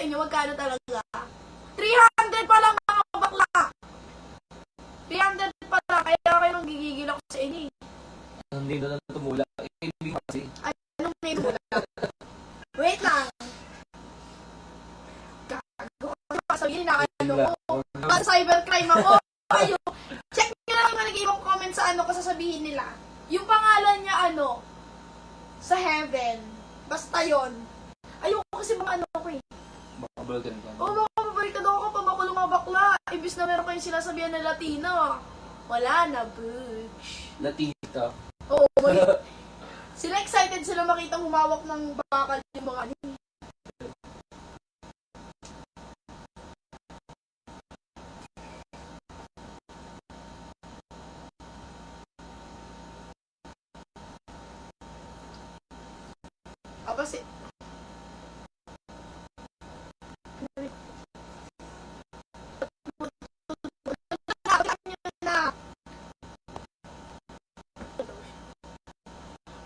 sa inyo, magkano talaga? 300 pa lang mga bakla. 300 pa lang, kaya kayo nang gigigil ako sa inyo. Hindi na lang tumula. Hindi kasi. Anong may mula? Wait lang. Gago ka sabihin na ano ko. Pag cybercrime ako. Ayo. Check nyo lang yung nag-ibang comment sa ano ko sasabihin nila. Yung pangalan niya ano, sa heaven. Basta yon. Ayoko kasi mga ano ko eh. Makabalikan ka. Oo, baka mabaliktad ako kapag makulong mga bakla. Ibis na meron kayong sinasabihan na Latino. Wala na, bitch. Latita. Oo, sila excited sila makitang humawak ng bakal yung mga ano. Apa sih?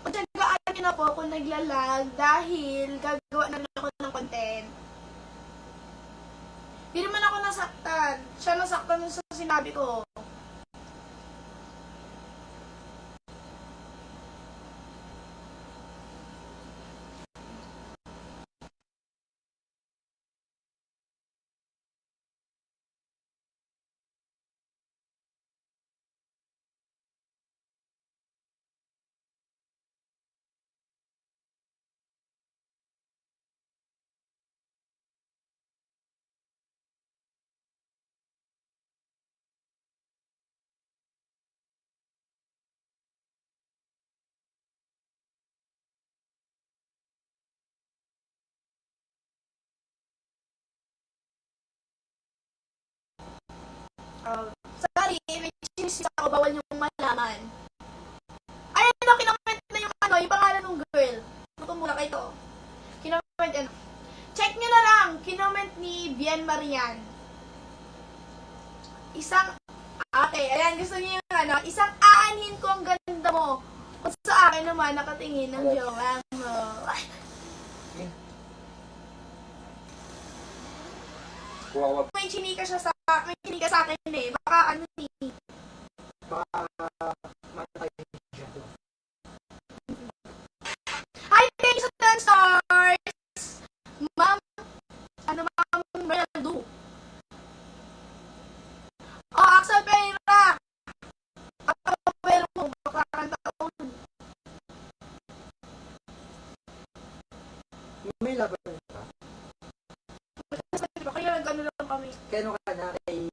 Pagtsagaan niyo na po ako naglalag dahil gagawa na rin ako ng content. Hindi naman ako nasaktan. Siya nasaktan sa sinabi ko. Sorry, may chismis ako, bawal niyong malaman. Ay, ano, kinoment na yung ano, yung pangalan ng girl. Mula kayo to. Kinoment, ano. Check nyo na lang, kinoment ni Bien Marian. Okay, ayan, gusto niyo yung ano, isang aanhin ko ang ganda mo. Kung sa akin naman, nakatingin ng jowa mo. May chinika siya sa akin eh. Baka ano eh. Hi, thanks sa 10 stars! Ma'am, ano ma'am Meldu? Oh, Axel Pereira! Pero mo, baka taon. May laban ka? Kaya nag-ano lang kami. Kano ka na kay...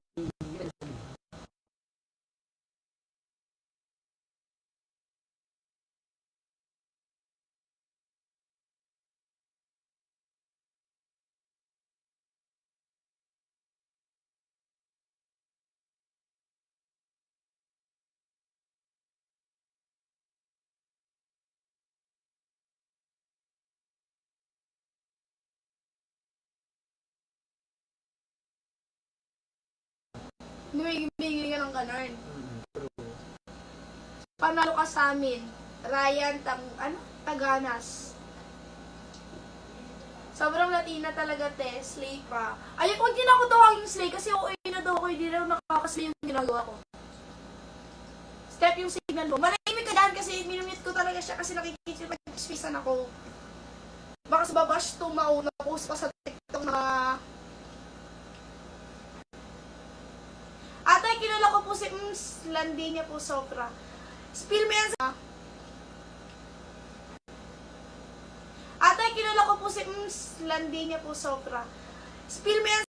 Bumigay ka ng ganun. Panalo ka sa amin. Ryan, Taganas. Sobrang Latina talaga, te. Slay pa. Ay, huwag din ako tawagin slay kasi okay na daw ako. Hindi na nakakaslay yung ginagawa ko. Step yung signal mo. Manahimik ka dyan kasi minumute ko talaga siya kasi nakikita pag-spisan ako. Baka sa babash tumao na post pa sa TikTok na... Atay, kilala ko po si landi niya po sobra. Spill mo yan sa... Atay, kilala ko po si landi niya po sobra. Spill mo yan